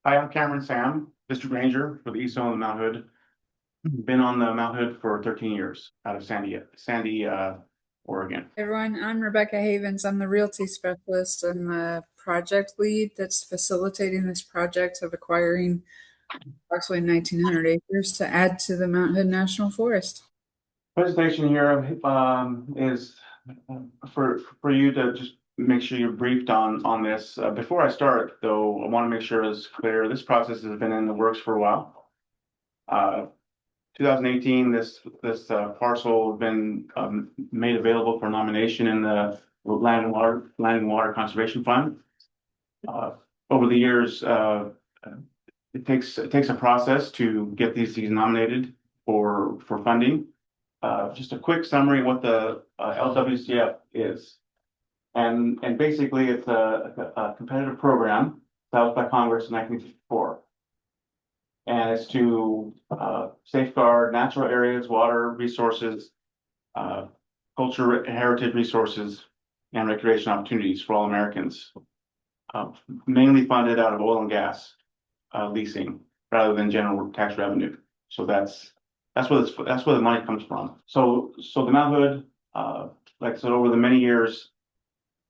Hi, I'm Kameron Sam, District Ranger for the East Zone of the Mount Hood. Been on the Mount Hood for 13 years out of Sandy, Oregon. Everyone, I'm Rebecca Havens. I'm the realty specialist and the project lead that's facilitating this project of acquiring approximately 1,900 acres to add to the Mount Hood National Forest. Presentation here is for you to just make sure you're briefed on this. Before I start, though, I want to make sure it's clear. This process has been in the works for a while. 2018, this parcel has been made available for nomination in the Land and Water Conservation Fund. Over the years, it takes a process to get these nominated for funding. Just a quick summary of what the LWCF is, and basically it's a competitive program established by Congress in 1954. And it's to safeguard natural areas, water resources, culture and heritage resources, and recreation opportunities for all Americans. Mainly funded out of oil and gas leasing rather than general tax revenue. So that's where the money comes from. So the Mount Hood, like I said, over the many years,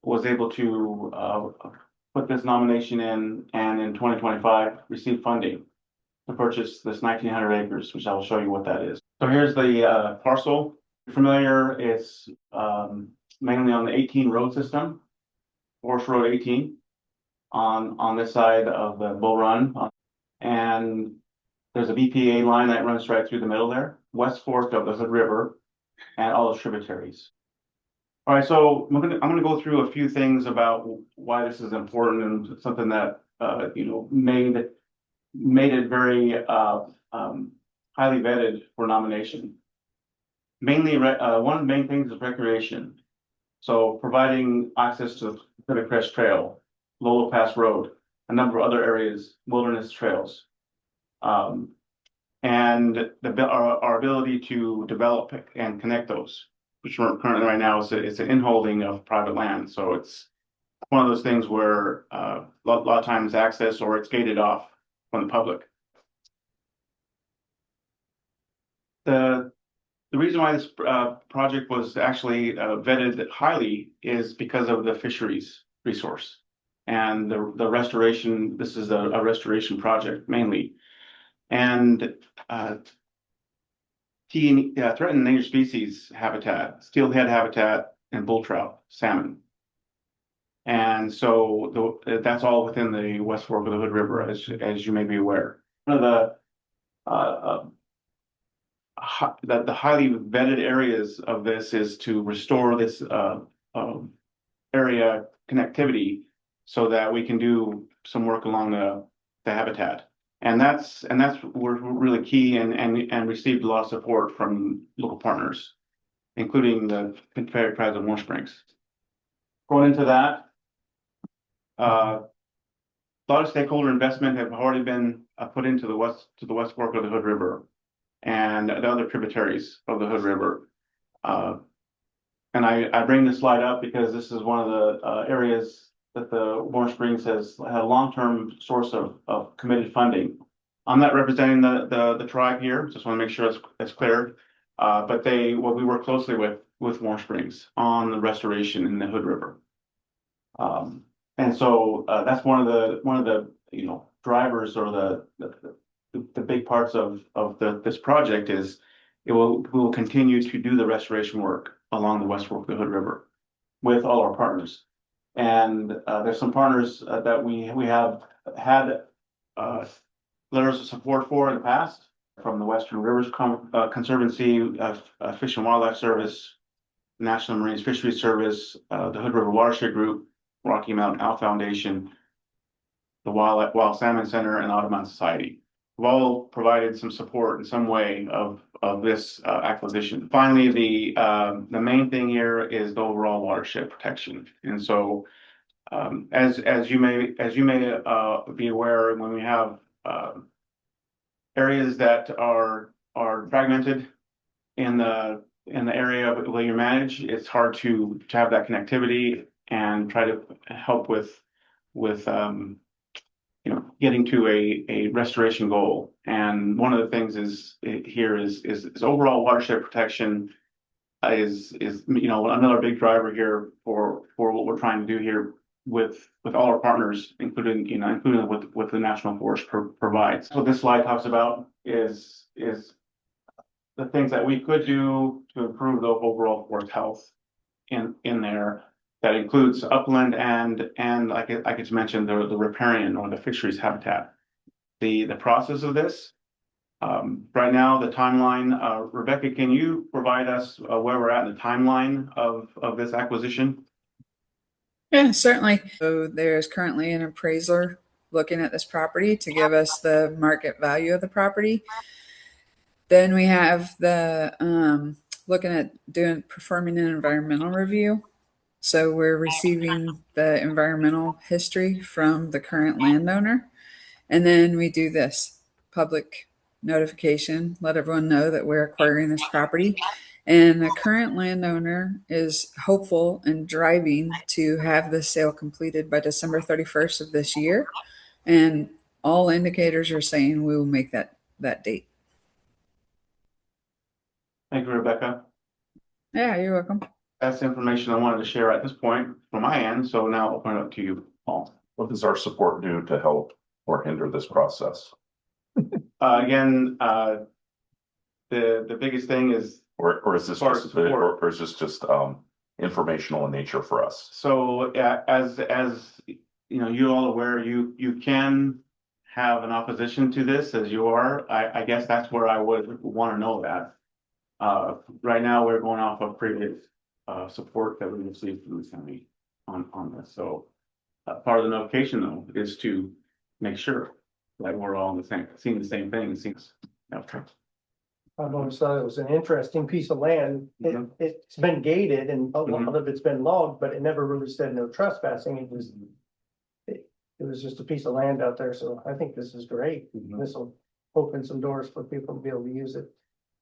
was able to put this nomination in, and in 2025 received funding to purchase this 1,900 acres, which I will show you what that is. So here's the parcel. If you're familiar, it's mainly on the 18 road system, Forest Road 18, on this side of the Bull Run. And there's a BPA line that runs right through the middle there, west fork of the Hood River and all its tributaries. All right, so I'm gonna go through a few things about why this is important and something that made it very highly vetted for nomination. Mainly, one of the main things is recreation. So providing access to the Crest Trail, Lolo Pass Road, a number of other areas, wilderness trails, and our ability to develop and connect those, which we're currently right now it's an inholding of private land. So it's one of those things where a lot of times access or it's gated off from the public. The reason why this project was actually vetted highly is because of the fisheries resource and the restoration. This is a restoration project mainly, and threatened endangered species habitat, steelhead habitat, and bull trout, salmon. And so that's all within the West Fork of the Hood River, as you may be aware. One of the highly vetted areas of this is to restore this area connectivity so that we can do some work along the habitat. And that's really key and received a lot of support from local partners, including the Confederate Tribes of Warm Springs. Going into that, a lot of stakeholder investment have already been put into the west fork of the Hood River and the other tributaries of the Hood River. And I bring this slide up because this is one of the areas that the Warm Springs has had a long-term source of committed funding. I'm not representing the tribe here, just want to make sure it's clear. But we work closely with Warm Springs on the restoration in the Hood River. And so that's one of the drivers or the big parts of this project is we will continue to do the restoration work along the West Fork of the Hood River with all our partners. And there's some partners that we have had letters of support for in the past, from the Western Rivers Conservancy, Fish and Wildlife Service, National Marine Fisheries Service, the Hood River Watershed Group, Rocky Mountain Owl Foundation, the Wild Salmon Center, and Audubon Society. We've all provided some support in some way of this acquisition. Finally, the main thing here is the overall watershed protection. And so, as you may be aware, when we have areas that are fragmented in the area where you manage, it's hard to have that connectivity and try to help with getting to a restoration goal. And one of the things is overall watershed protection is another big driver here for what we're trying to do here with all our partners, including with the National Forest provides. What this slide talks about is the things that we could do to improve the overall forest health in there. That includes upland and like I just mentioned, the riparian or the fisheries habitat. The process of this right now, the timeline. Rebecca, can you provide us where we're at in the timeline of this acquisition? Yeah, certainly. So there's currently an appraiser looking at this property to give us the market value of the property. Then we have the looking at performing an environmental review. So we're receiving the environmental history from the current landowner. And then we do this public notification, let everyone know that we're acquiring this property. And the current landowner is hopeful and driving to have the sale completed by December 31st of this year. And all indicators are saying we will make that date. Thank you, Rebecca. Yeah, you're welcome. That's the information I wanted to share at this point from my end. So now I'll open it up to you, Paul. What does our support do to help or hinder this process? Again, the biggest thing is, or is this just or is this just informational in nature for us? So as you're all aware, you can have an opposition to this as you are. I guess that's where I would want to know that. Right now we're going off of previous support that we received from the county on this. So part of the notification though is to make sure that we're all seeing the same thing. Okay. I've always thought it was an interesting piece of land. It's been gated and a lot of it's been logged, but it never really said no trespassing. It was just a piece of land out there. So I think this is great. This will open some doors for people to be able to use it.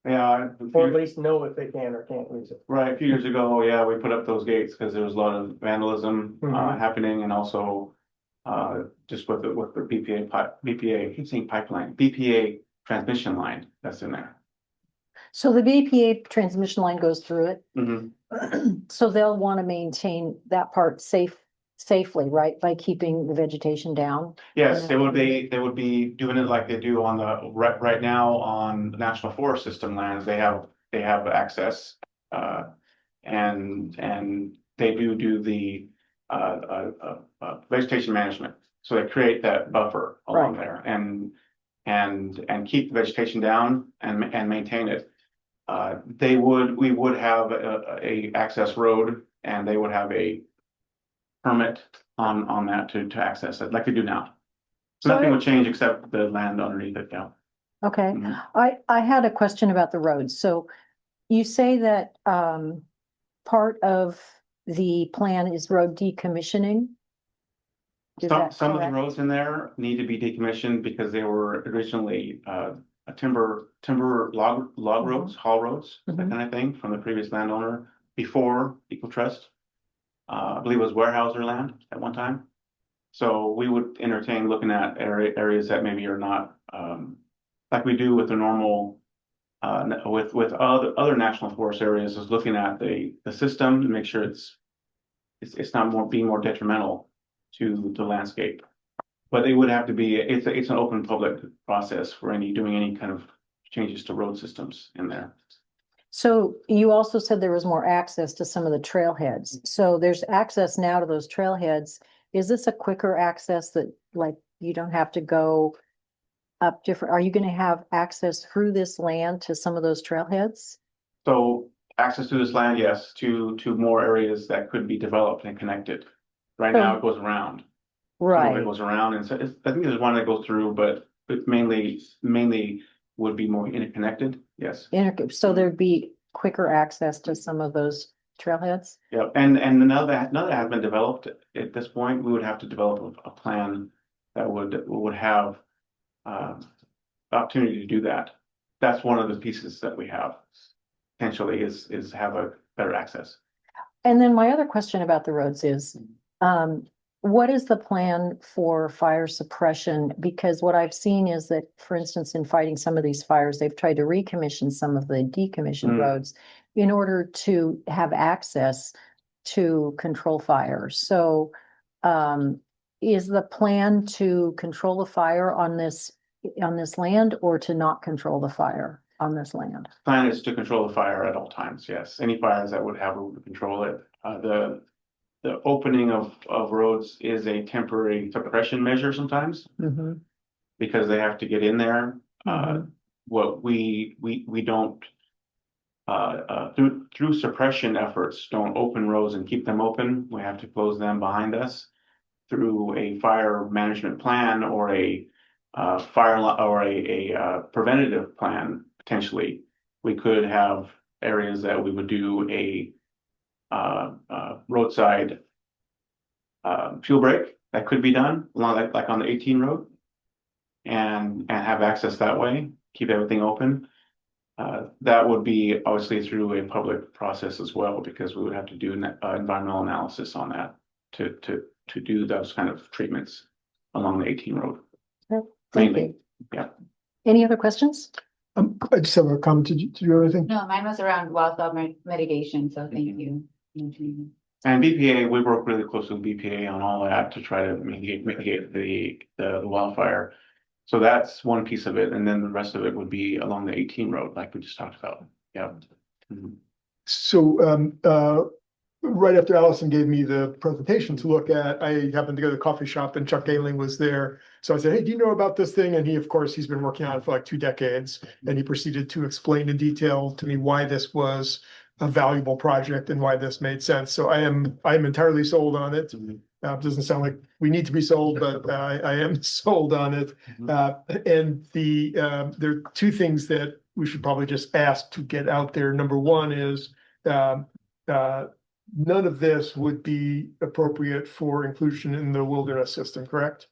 Yeah. Or at least know if they can or can't use it. Right. A few years ago, yeah, we put up those gates because there was a lot of vandalism happening, and also just with the BPA transmission line that's in there. So the BPA transmission line goes through it. Mm-hmm. So they'll want to maintain that part safely, right? By keeping the vegetation down. Yes, they would be doing it like they do on the right now on the National Forest System lands. They have access, and they do the vegetation management. So they create that buffer along there and keep the vegetation down and maintain it. We would have a access road, and they would have a permit on that to access it like they do now. So nothing would change except the land underneath it. Yeah. Okay. I had a question about the roads. So you say that part of the plan is road decommissioning. Some of the roads in there need to be decommissioned because they were originally timber log roads, haul roads, that kind of thing from the previous landowner before Equal Trust. I believe it was Weyerhaeuser land at one time. So we would entertain looking at areas that maybe are not like we do with the normal with other national forest areas, is looking at the system to make sure it's not being more detrimental to the landscape. But it would have to be it's an open public process for doing any kind of changes to road systems in there. So you also said there was more access to some of the trailheads. So there's access now to those trailheads. Is this a quicker access that like you don't have to go up different? Are you going to have access through this land to some of those trailheads? So access to this land, yes, to more areas that could be developed and connected. Right now it goes around. Right. It goes around, and so I think there's one that goes through, but mainly would be more interconnected. Yes. So there'd be quicker access to some of those trailheads. Yeah, and none that has been developed at this point. We would have to develop a plan that would have opportunity to do that. That's one of the pieces that we have potentially is have a better access. And then my other question about the roads is, what is the plan for fire suppression? Because what I've seen is that, for instance, in fighting some of these fires, they've tried to recommission some of the decommissioned roads in order to have access to control fires. So, is the plan to control the fire on this land, or to not control the fire on this land? Plan is to control the fire at all times, yes. Any fires that would have room to control it. The opening of roads is a temporary suppression measure sometimes, because they have to get in there. What we don't, through suppression efforts, don't open roads and keep them open. We have to close them behind us through a fire management plan, or a preventative plan. Potentially, we could have areas that we would do a roadside fuel break that could be done along, like on the 18 road, and have access that way, keep everything open. That would be obviously through a public process as well, because we would have to do an environmental analysis on that to do those kind of treatments along the 18 road. Thank Mainly. you. Yeah. Any other questions? I just have a comment. Did you have anything? No, mine was around wildfire mitigation, so thank you. And BPA, we work really closely with BPA on all that to try to mitigate the wildfire. So that's one piece of it, and then the rest of it would be along the 18 road, like we just talked about. Yeah. So, right after Allison gave me the presentation to look at, I happened to go to the coffee shop and Chuck Gayling was there. So I said, hey, do you know about this thing? And he, of course, he's been working on it for like 2 decades. And he proceeded to explain in detail to me why this was a valuable project and why this made sense. So I am entirely sold on it. Doesn't sound like we need to be sold, but I am sold on it. And there are 2 things that we should probably just ask to get out there. Number one is, none of this would be appropriate for inclusion in the wilderness system, correct?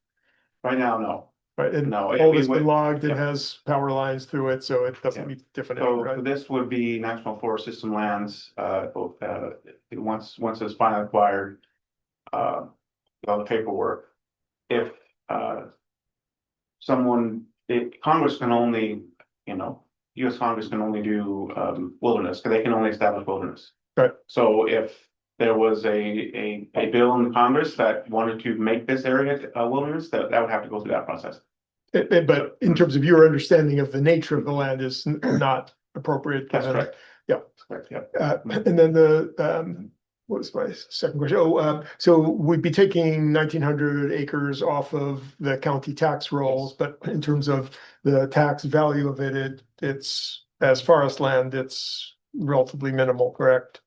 Right now, no. Right, and No, all we that's been would- logged and yeah. has power lines through it, so it doesn't meet definition, So right? this would be National Forest System lands, once it's finally acquired, all the paperwork. If Congress can only, US Congress can only do wilderness, because they can only establish wilderness. Right. So if there was a bill in Congress that wanted to make this area a wilderness, that would have to go through that process. But in terms of your understanding of the nature of the land is not appropriate. That's given- correct. Yeah. That's correct, yeah. And then what was my second question? So we'd be taking 1,900 acres off of the county tax rolls, but in terms of the tax value of it, it's as forest land, it's relatively minimal, correct?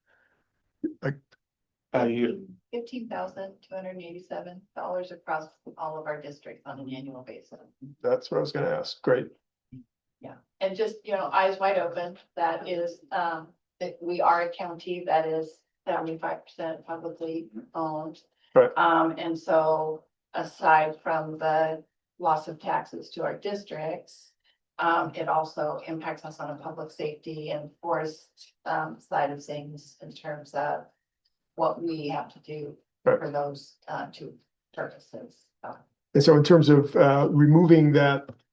$15,287 across all of our districts on an annual basis. That's what I was gonna ask. Great. Yeah, and just, eyes wide open, that is, that we are a county that is 75% publicly owned. Right. And so aside from the loss of taxes to our districts, it also impacts us on a public safety and forest side of things in terms of what we have to do Right. for those 2 purposes. And so in terms of removing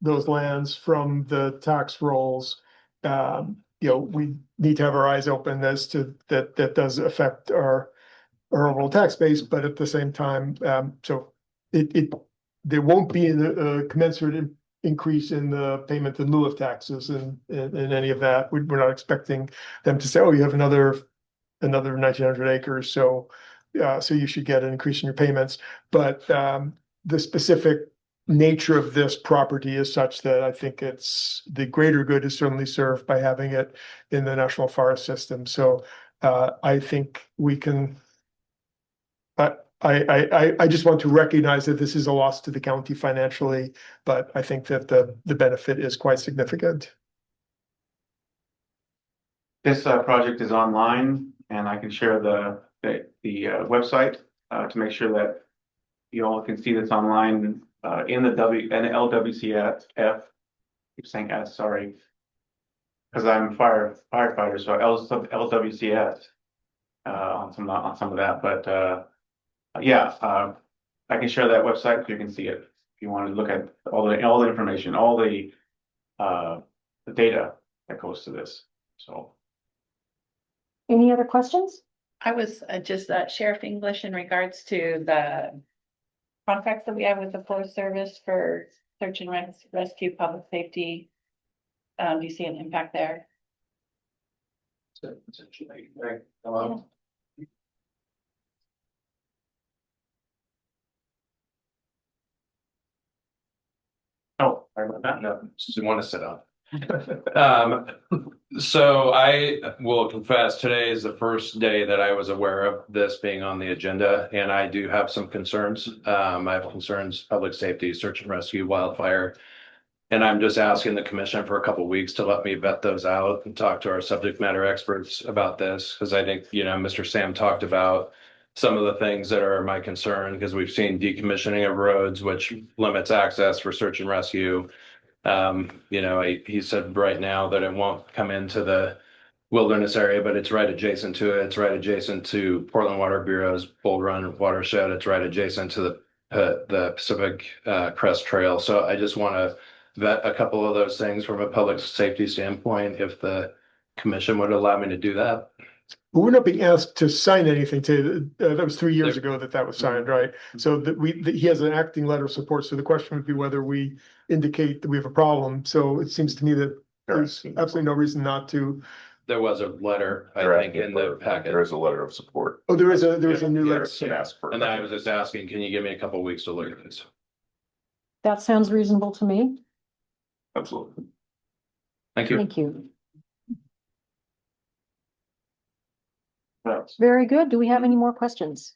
those lands from the tax rolls, we need to have our eyes open as to that does affect our overall tax base, but at the same time, so there won't be a commensurate increase in the payment in lieu of taxes and any of that. We're not expecting them to say, oh, you have another 1,900 acres, so you should get an increase in your payments. But the specific nature of this property is such that I think the greater good is certainly served by having it in the National Forest System. So I think we can. I just want to recognize that this is a loss to the county financially, but I think that the benefit is quite significant. This project is online, and I can share the website to make sure that you all can see this online in the LWCF. Keep saying S, sorry, because I'm a firefighter, so LWCF on some of that. But yeah, I can share that website so you can see it. If you want to look at all the information, all the data that goes to this, so. Any other questions? I was just Sheriff English in regards to the contracts that we have with the Forest Service for search and rescue, public safety. Do you see an impact there? Oh, sorry about that. No, just want to sit up. So I will confess, today is the first day that I was aware of this being on the agenda, and I do have some concerns. I have concerns, public safety, search and rescue, wildfire. And I'm just asking the commission for a couple of weeks to let me vet those out and talk to our subject matter experts about this, because I think, Mr. Sam talked about some of the things that are my concern, because we've seen decommissioning of roads, which limits access for search and rescue. He said right now that it won't come into the wilderness area, but it's right adjacent to it. It's right adjacent to Portland Water Bureau's Bull Run watershed. It's right adjacent to the Pacific Crest Trail. So I just want to vet a couple of those things from a public safety standpoint, if the commission would allow me to do that. But we're not being asked to sign anything that was 3 years ago that was signed, right? So that he has an acting letter of support. So the question would be whether we indicate that we have a problem. So it seems to me that there's absolutely no reason not to. There was a letter, I think, in the packet. There is a letter of support. Oh, there is a new letter. Yes, and ask for. And then I was just asking, can you give me a couple of weeks to look at this? That sounds reasonable to me. Absolutely. Thank you. Thank you. Right. Very good. Do we have any more questions?